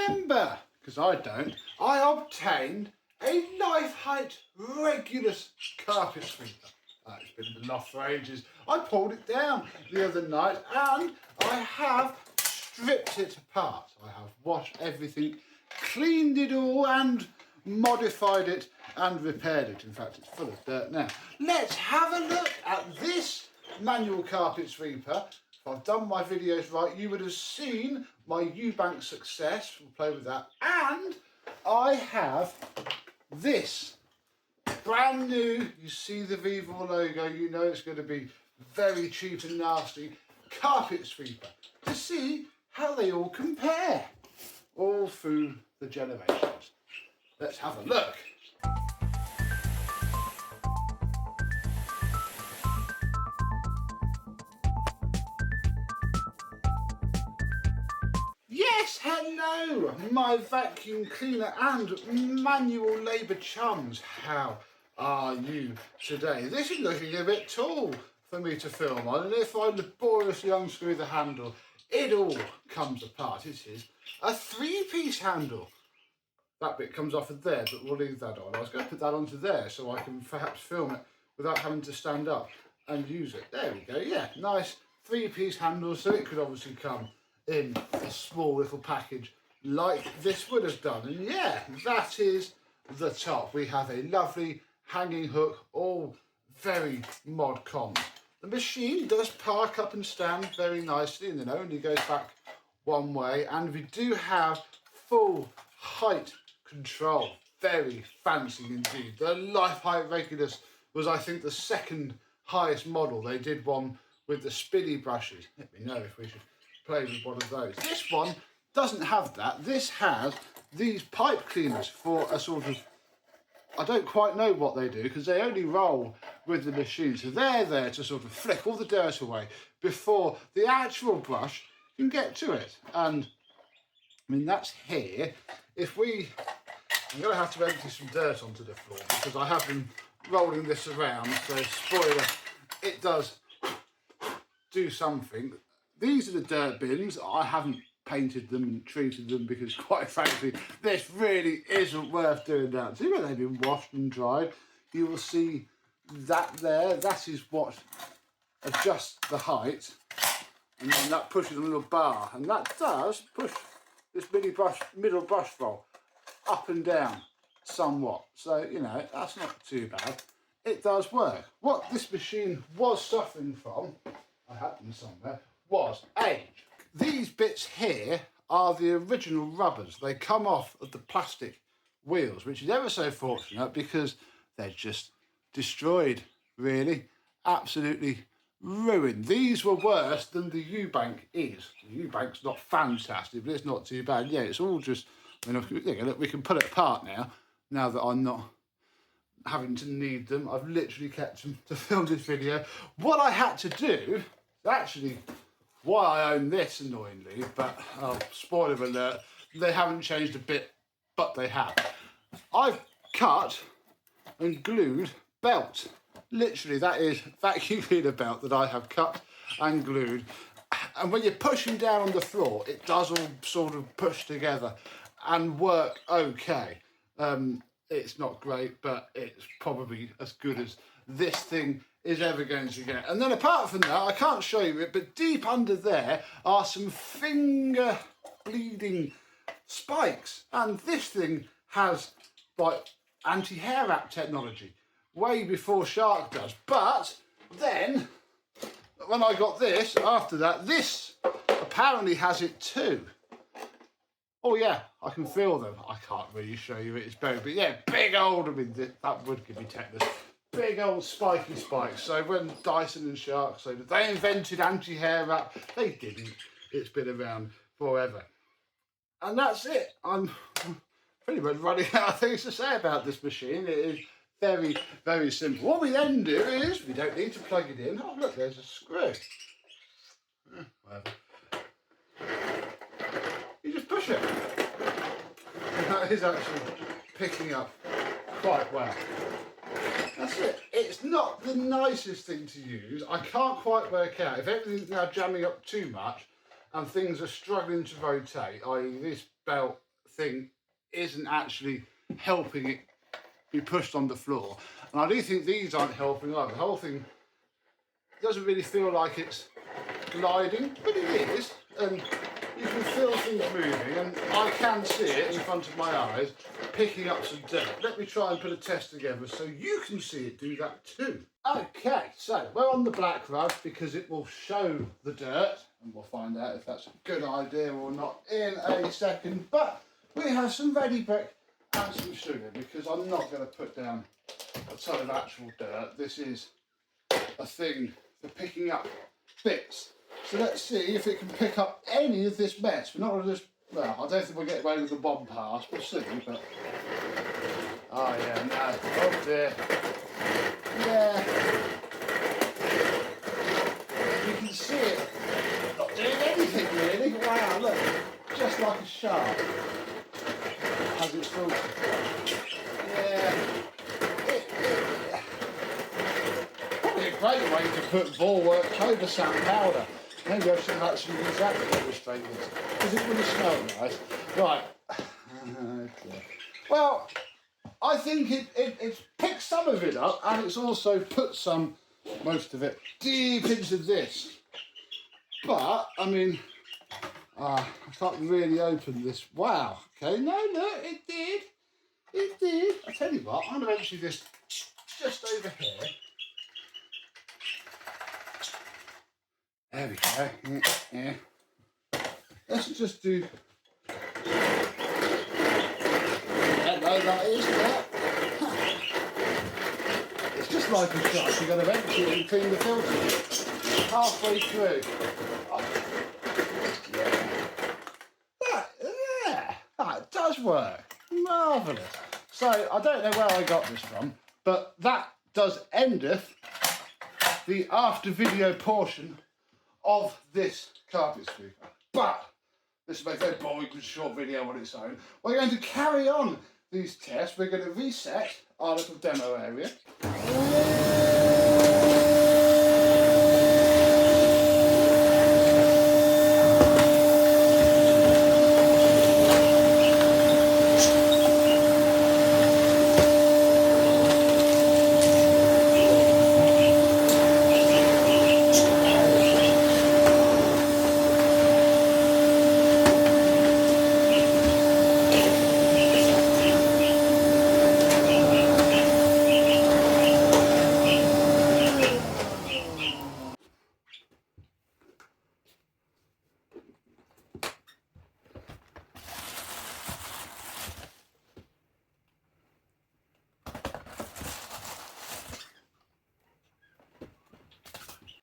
remember, because I don't, I obtained a Leifheit Regulus carpet sweeper. It's been in the loft for ages. I pulled it down the other night and I have stripped it apart. I have washed everything, cleaned it all and modified it and repaired it. In fact, it's full of dirt now. Let's have a look at this manual carpet sweeper. If I've done my videos right, you would have seen my Eubank success. We'll play with that. And I have this brand new, you see the Vevor logo, you know it's going to be very cheap and nasty, carpet sweeper, to see how they all compare all through the generations. Let's have a look. Yes, hello, my vacuum cleaner and manual labour chums. How are you today? This is looking a bit tall for me to film on, and if I laboriously unscrew the handle, it all comes apart. It is a three-piece handle. That bit comes off of there, but we'll leave that on. I was going to put that onto there so I can perhaps film it without having to stand up and use it. There we go, yeah, nice three-piece handle, so it could obviously come in a small little package like this would have done. And yeah, that is the top. We have a lovely hanging hook, all very mod cons. The machine does park up and stand very nicely and then only goes back one way, and we do have full height control. Very fancy indeed. The Leifheit Regulus was, I think, the second highest model. They did one with the spinny brushes. Let me know if we should play with one of those. This one doesn't have that. This has these pipe cleaners for a sort of, I don't quite know what they do because they only roll with the machine. So they're there to sort of flick all the dirt away before the actual brush can get to it. And I mean, that's here. I'm going to have to empty some dirt onto the floor because I have been rolling this around. So spoiler, it does do something. These are the dirt bins. I haven't painted them and treated them because, quite frankly, this really isn't worth doing that. See where they've been washed and dried? You will see that there. That is what adjusts the height, and then that pushes a little bar, and that does push this middle brush roll up and down somewhat. So, you know, that's not too bad. It does work. What this machine was suffering from, I had them somewhere, was age. These bits here are the original rubbers. They come off of the plastic wheels, which is ever so fortunate because they're just destroyed, really. Absolutely ruined. These were worse than the Eubank is. The Eubank's not fantastic, but it's not too bad. Yeah, it's all just, I mean, look, we can pull it apart now that I'm not having to need them. I've literally kept them to film this video. What I had to do, actually, why I own this, annoyingly, but spoiler alert, they haven't changed a bit, but they have. I've cut and glued belt. Literally, that is vacuum cleaner belt that I have cut and glued. And when you're pushing down on the floor, it does all sort of push together and work okay. It's not great, but it's probably as good as this thing is ever going to get. And then apart from that, I can't show you it, but deep under there are some finger bleeding spikes. And this thing has like anti-hair wrap technology, way before Shark does. But then, when I got this, after that, this apparently has it too. Oh yeah, I can feel them. I can't really show you it, it's very big. Yeah, big old, I mean, that would give me tetanus. Big old spiky spikes. So when Dyson and Shark said that they invented anti-hair wrap, they didn't. It's been around forever. And that's it. I'm pretty much running out of things to say about this machine. It is very, very simple. What we then do is, we don't need to plug it in. Oh look, there's a screw. Whatever. You just push it. And that is actually picking up quite well. That's it. It's not the nicest thing to use. I can't quite work out if everything's now jamming up too much and things are struggling to rotate, i.e. this belt thing isn't actually helping it be pushed on the floor. And I do think these aren't helping either. The whole thing doesn't really feel like it's gliding, but it is. And you can feel things moving, and I can see it in front of my eyes, picking up some dirt. Let me try and put a test together so you can see it do that too. Okay, so we're on the black rug because it will show the dirt, and we'll find out if that's a good idea or not in a second. But we have some ready brick and some sugar, because I'm not going to put down a ton of actual dirt. This is a thing for picking up bits. So let's see if it can pick up any of this mess. We're not going to just, well, I don't think we'll get away with the bomb pass, we'll see, but... Oh yeah, no, oh dear. Yeah. You can see it not doing anything really. Wow, look, just like a shark. Has its filter. Yeah. Probably a great way to put bulwark clover sand powder. Maybe I should actually use that to demonstrate this, because it wouldn't smell nice. Right. Okay. Well, I think it's picked some of it up, and it's also put most of it, deep into this. But, I mean, I can't really open this. Wow. Okay, no, it did. It did. I tell you what, I'm going to empty this just over here. There we go. Yeah. Let's just do. Hello, that is that. It's just like a shot. You've got to empty it and clean the filter halfway through. That does work. Marvellous. So I don't know where I got this from, but that does endeth the after video portion of this carpet sweeper. But this will make a very boring and short video on its own. We're going to carry on these tests. We're going to reset our little demo area.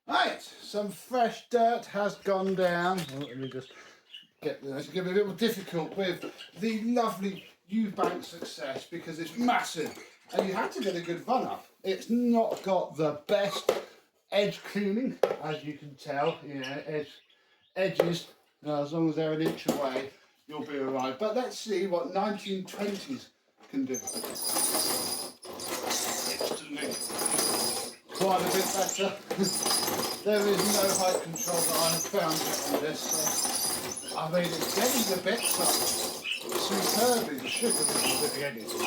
Right, some fresh dirt has gone down. Oh, let me just get this. It's going to be a little difficult with the lovely Eubank success because it's massive and you have to get a good run up. It's not got the best edge cleaning, as you can tell. Edges, as long as they're an inch away, you'll be alright. But let's see what 1920s can do. Instantly. Quite a bit better. There is no height control that I have found on this. So, I mean, it's getting the bits up superbly. The sugar isn't doing anything. The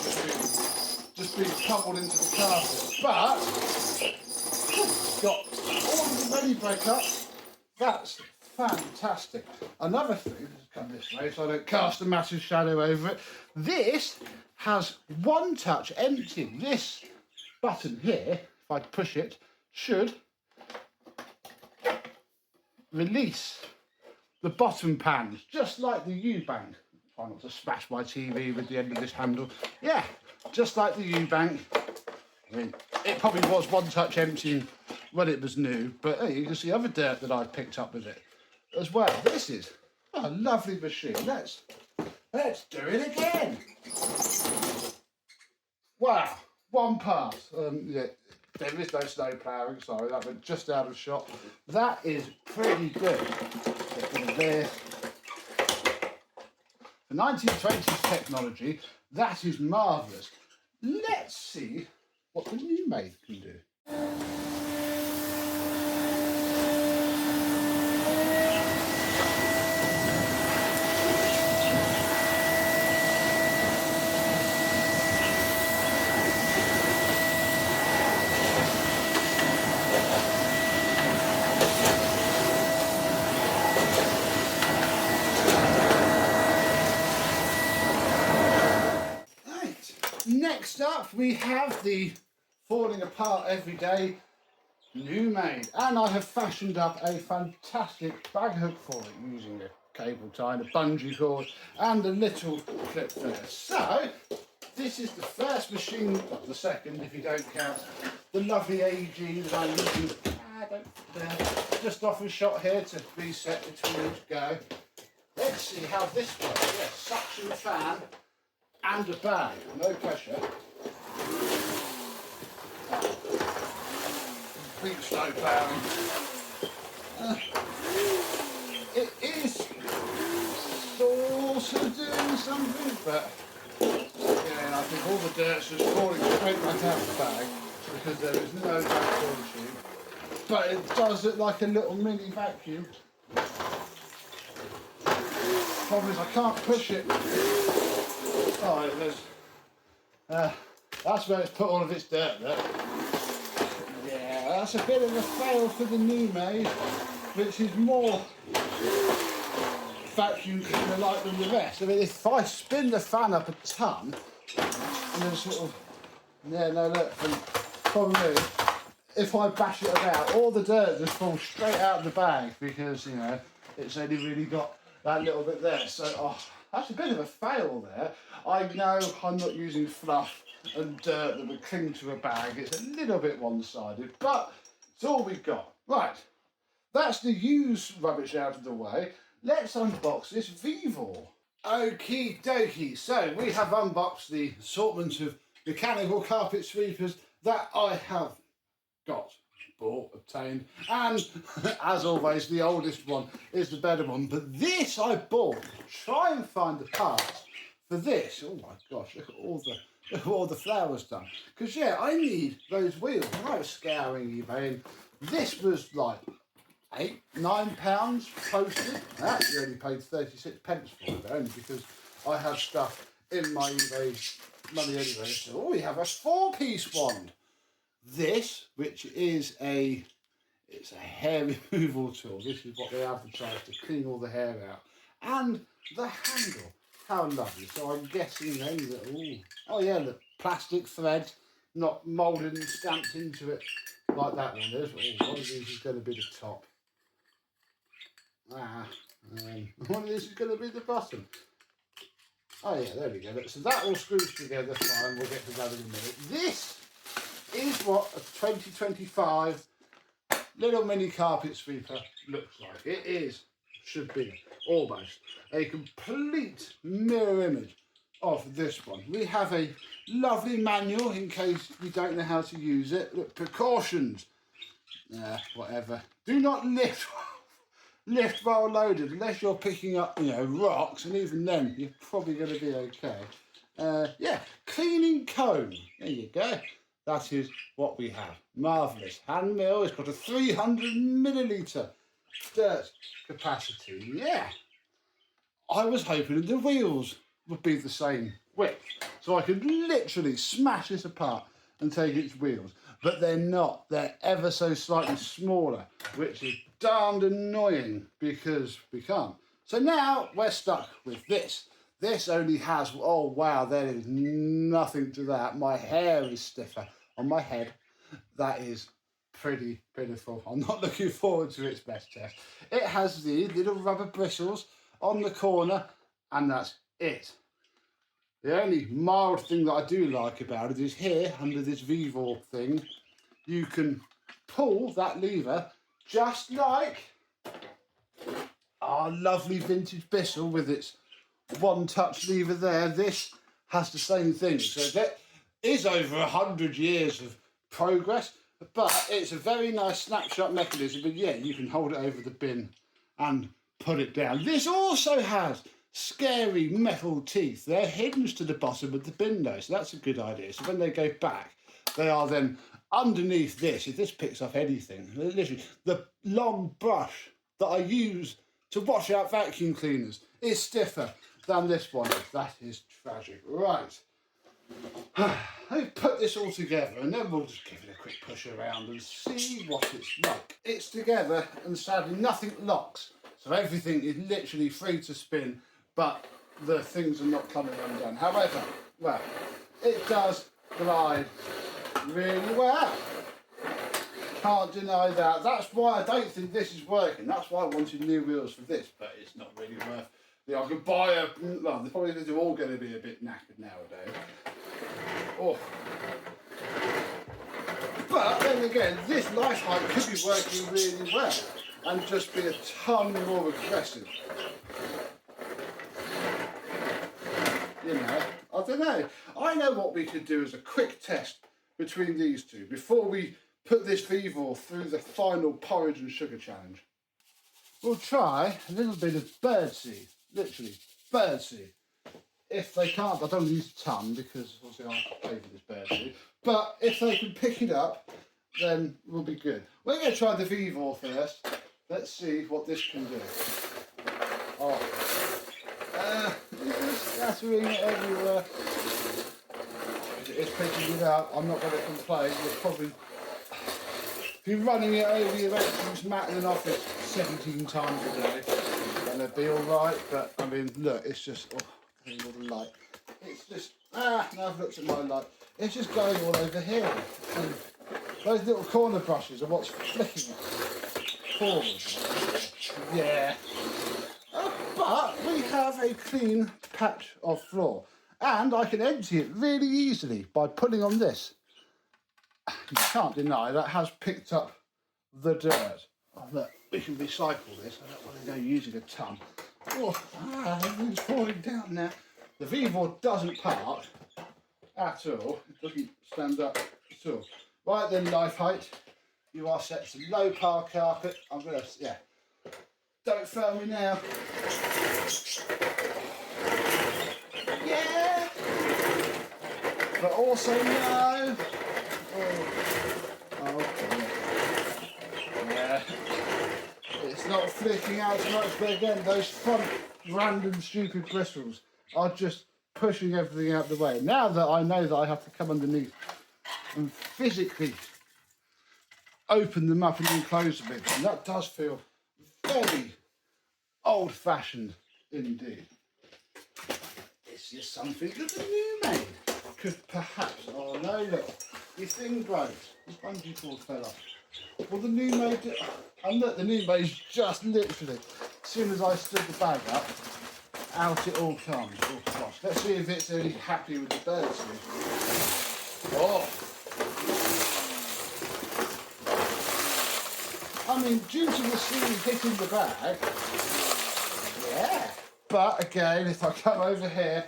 sugar's just being tumbled into the carpet. But got all of the ready break up. That's fantastic. Another thing, let's come this way so I don't cast a massive shadow over it. This has one touch empty. This button here, if I push it, should release the bottom pans, just like the Eubank. Try not to smash my TV with the end of this handle. Yeah, just like the Eubank. I mean, it probably was one touch emptying when it was new, but hey, you can see other dirt that I've picked up with it as well. This is a lovely machine. Let's do it again. Wow, one pass. Yeah. There is no snow ploughing, sorry, that went just out of shot. That is pretty good. There. The 1920s technology, that is marvellous. Let's see what the Newmaid can do. Next up we have the falling apart every day Newmaid, and I have fashioned up a fantastic bag hook for it using a cable tie and a bungee cord and a little clip there. So this is the first machine, well, the second if you don't count the lovely AG that I'm using. Just off a shot here to reset between each go. Let's see how this works. Yeah, suction fan and a bag, no pressure. Complete slow plowing. It is sort of doing something, but again, I think all the dirt's just falling straight back out of the bag because there is no back door tube. But it does look like a little mini vacuum. Problem is I can't push it. Oh, there's. That's where it's put all of its dirt there. Yeah, that's a bit of a fail for the Newmaid, which is more vacuum cleaner like than the rest. I mean, if I spin the fan up a ton, and then sort of, yeah, no, look, and problem is, if I bash it about, all the dirt just falls straight out of the bag because, you know, it's only really got that little bit there. So, oh, that's a bit of a fail there. I know I'm not using fluff and dirt that would cling to a bag. It's a little bit one-sided, but it's all we've got. Right, that's the used rubbish out of the way. Let's unbox this Vevor. Okie dokie, so we have unboxed the assortment of mechanical carpet sweepers that I have got, bought, obtained, and as always the oldest one is the better one, but this I bought to try and find the parts for this. Oh my gosh, look at all the flowers done, because yeah, I need those wheels. When I was scouring eBay, and this was like £8-9 posted. I actually only paid 36 pence for it, only because I had stuff in my eBay money anyway. So oh, we have a 4-piece wand. This, which is it's a hair removal tool. This is what they advertise to clean all the hair out. And the handle, how lovely. So I'm guessing then that, oh yeah, the plastic threads, not moulded and stamped into it like that one is. Oh, one of these is going to be the top. One of these is going to be the bottom. Oh yeah, there we go. So that all screws together fine. We'll get to that in a minute. This is what a 2025 little mini carpet sweeper looks like. It is, should be, almost a complete mirror image of this one. We have a lovely manual in case you don't know how to use it. Look, precautions. Whatever. Do not lift while loaded unless you're picking up, you know, rocks, and even then you're probably going to be okay. Yeah, cleaning comb. There you go. That is what we have. Marvellous. Hand mill. It's got a 300 millilitre dirt capacity. Yeah. I was hoping the wheels would be the same width, so I could literally smash this apart and take its wheels. But they're not. They're ever so slightly smaller, which is darned annoying because we can't. So now we're stuck with this. This only has, oh wow, there is nothing to that. My hair is stiffer on my head. That is pretty pitiful. I'm not looking forward to its best test. It has the little rubber bristles on the corner, and that's it. The only mild thing that I do like about it is here, under this Vevor thing, you can pull that lever just like our lovely vintage Bissell with its one-touch lever there. This has the same thing. So that is over 100 years of progress, but it's a very nice snapshot mechanism. But yeah, you can hold it over the bin and put it down. This also has scary metal teeth. They're hinged to the bottom of the bin though, so that's a good idea. So when they go back, they are then underneath this. If this picks up anything, literally the long brush that I use to wash out vacuum cleaners is stiffer than this one is. That is tragic. Right, let me put this all together and then we'll just give it a quick push around and see what it's like. It's together and sadly nothing locks, so everything is literally free to spin, but the things are not coming undone. However, well, it does glide really well. Can't deny that. That's why I don't think this is working. That's why I wanted new wheels for this, but it's not really worth it. I could buy a, well, they're probably all going to be a bit knackered nowadays. Oh. But then again, this Leifheit could be working really well and just be a ton more aggressive. You know, I don't know. I know what we could do as a quick test between these two before we put this Vevor through the final porridge and sugar challenge. We'll try a little bit of birdseed, literally birdseed. If they can't, I don't want to use a ton because obviously I pay for this birdseed. But if they can pick it up, then we'll be good. We're going to try the Vevor first. Let's see what this can do. Oh, it's scattering it everywhere. It's picking it up. I'm not going to complain. You're probably, if you're running it over your refuse mat in an office 17 times a day, then it'll be all right. But I mean, look, it's just, oh, all the light. It's just, now I've looked at my light. It's just going all over here. And those little corner brushes are what's flicking it forward. Yeah. But we have a clean patch of floor. And I can empty it really easily by pulling on this. You can't deny that has picked up the dirt. Oh, look, we can recycle this. I don't want to go using a ton. Oh, everything's falling down now. The Vevor doesn't park at all. It doesn't stand up at all. Right then, Leifheit, you are set to low pile carpet. I'm going to, yeah. Don't fail me now. Yeah. But also no. Oh, okay. Yeah. It's not flicking out so much, but again, those front random stupid bristles are just pushing everything out of the way. Now that I know that I have to come underneath and physically open them up and then close them, and that does feel very old-fashioned indeed. It's just something that the Newmaid could perhaps, oh no, look, this thing broke, this bungee cord fell off. Well, the Newmaid, and look, the Newmaid's just literally, as soon as I stood the bag up, out it all comes, all across. Let's see if it's really happy with the birds. Oh! I mean, due to the sea hitting the bag, yeah. But again, if I come over here,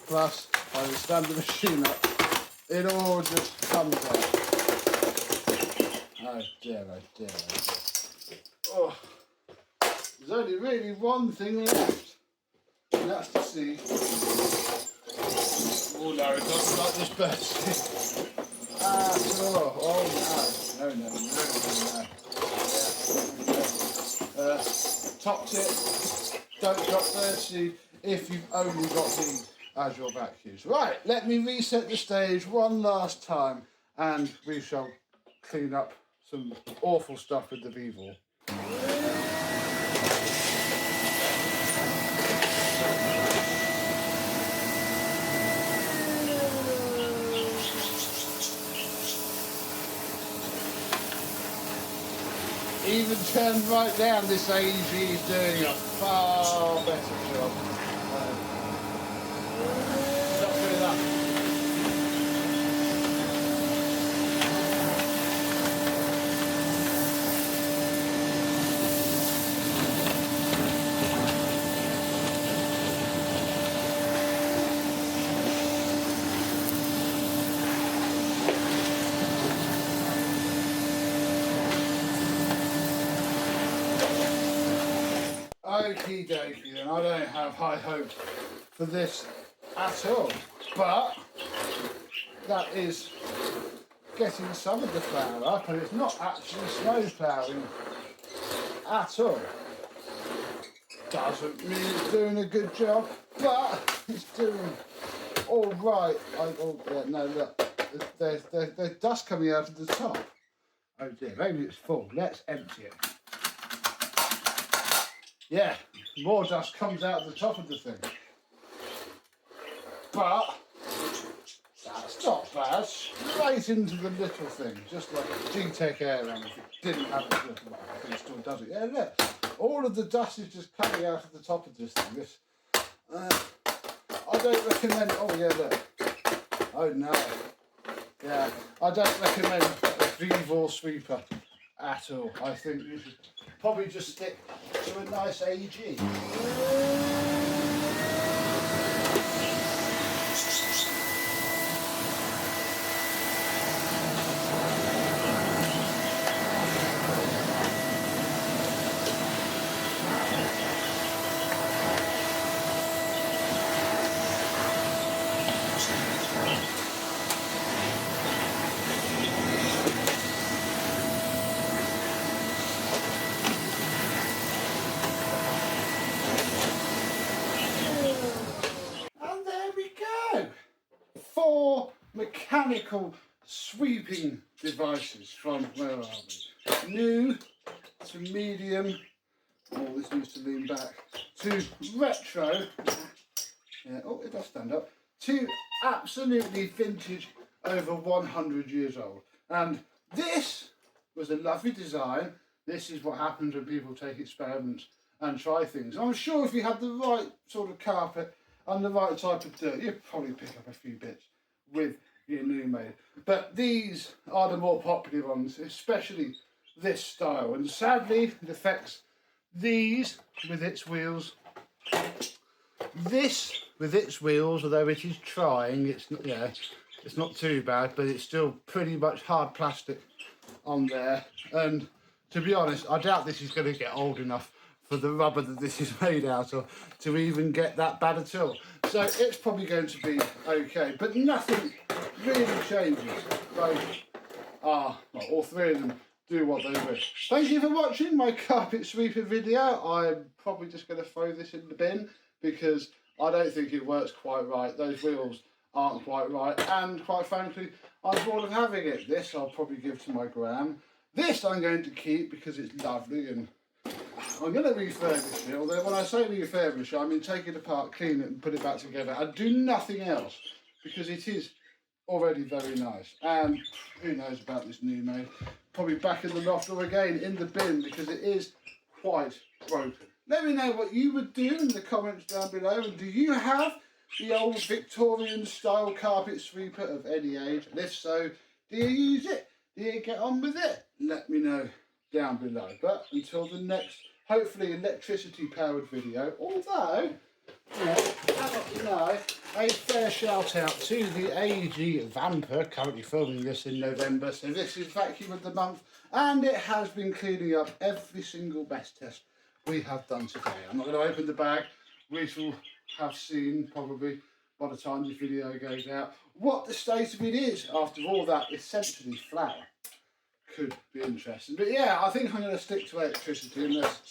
plus I will stand the machine up, it all just comes out. Oh dear, oh dear, oh dear. Oh. There's only really one thing left, and that's to see. Oh no, it doesn't like this bird. Oh no, no. Yeah. Top tip, don't drop birdseed if you've only got these as your vacuums. Right, let me reset the stage one last time and we shall clean up some awful stuff with the Vevor. Even turned right down, this AG is doing a far better job. Not good enough. Okie dokie then, I don't have high hopes for this at all, but that is getting some of the flour up and it's not actually snow ploughing at all. Doesn't mean it's doing a good job, but it's doing all right. Oh yeah, no look, there's dust coming out of the top. Oh dear, maybe it's full, let's empty it. Yeah, more dust comes out of the top of the thing. but that's not bad. Straight into the little thing, just like a G-Tech air ram if it didn't have its little one. I think it still does it. Yeah, look, all of the dust is just coming out of the top of this thing. This, I don't recommend. Oh yeah, look. Oh no. Yeah, I don't recommend a Vevor sweeper at all. I think you should probably just stick to a nice AG. Four mechanical sweeping devices from, where are we? New to medium, oh this needs to lean back, to retro, yeah, oh it does stand up, to absolutely vintage, over 100 years old. And this was a lovely design. This is what happens when people take experiments and try things. And I'm sure if you had the right sort of carpet and the right type of dirt, you'd probably pick up a few bits with your Newmaid. But these are the more popular ones, especially this style. And sadly, it affects these with its wheels. This with its wheels, although it is trying, it's not, yeah, it's not too bad, but it's still pretty much hard plastic on there. And to be honest, I doubt this is going to get old enough for the rubber that this is made out of to even get that bad at all. So it's probably going to be okay, but nothing really changes. Both are, well, all three of them do what they wish. Thank you for watching my carpet sweeper video. I'm probably just going to throw this in the bin because I don't think it works quite right. Those wheels aren't quite right, and quite frankly, I'm bored of having it. This I'll probably give to my gran. This I'm going to keep because it's lovely, and I'm going to refurbish it, although when I say refurbish, I mean take it apart, clean it and put it back together and do nothing else because it is already very nice. And who knows about this Newmaid? Probably back in the loft or again in the bin because it is quite broken. Let me know what you would do in the comments down below, and do you have the old Victorian style carpet sweeper of any age? And if so, do you use it? Do you get on with it? Let me know down below. But until the next, hopefully electricity powered video, although, a fair shout out to the AG Vamper, currently filming this in November, so this is vacuum of the month, and it has been cleaning up every single best test we have done today. I'm not going to open the bag. We shall have seen, probably by the time this video goes out, what the state of it is after all that essentially flour. Could be interesting, but yeah, I think I'm going to stick to electricity unless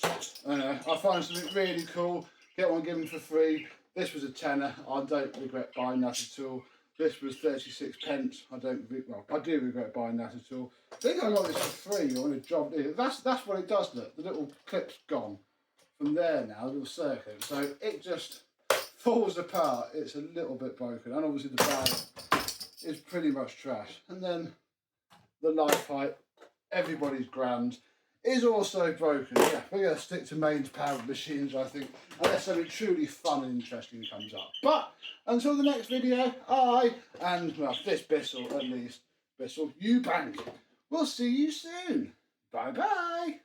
I find something really cool, get one given for free. This was a tenner. I don't regret buying that at all. This was 36 pence. I do regret buying that at all. I think I got this for free on a job deal. That's what it does. Look, the little clip's gone from there now, the little circuit, so it just falls apart. It's a little bit broken, and obviously the bag is pretty much trash. And then the Leifheit, everybody's grand, is also broken. Yeah, we're going to stick to mains powered machines, I think, unless something truly fun and interesting comes up. But until the next video, this Bissell at least, Bissell, you bank. We'll see you soon. Bye bye.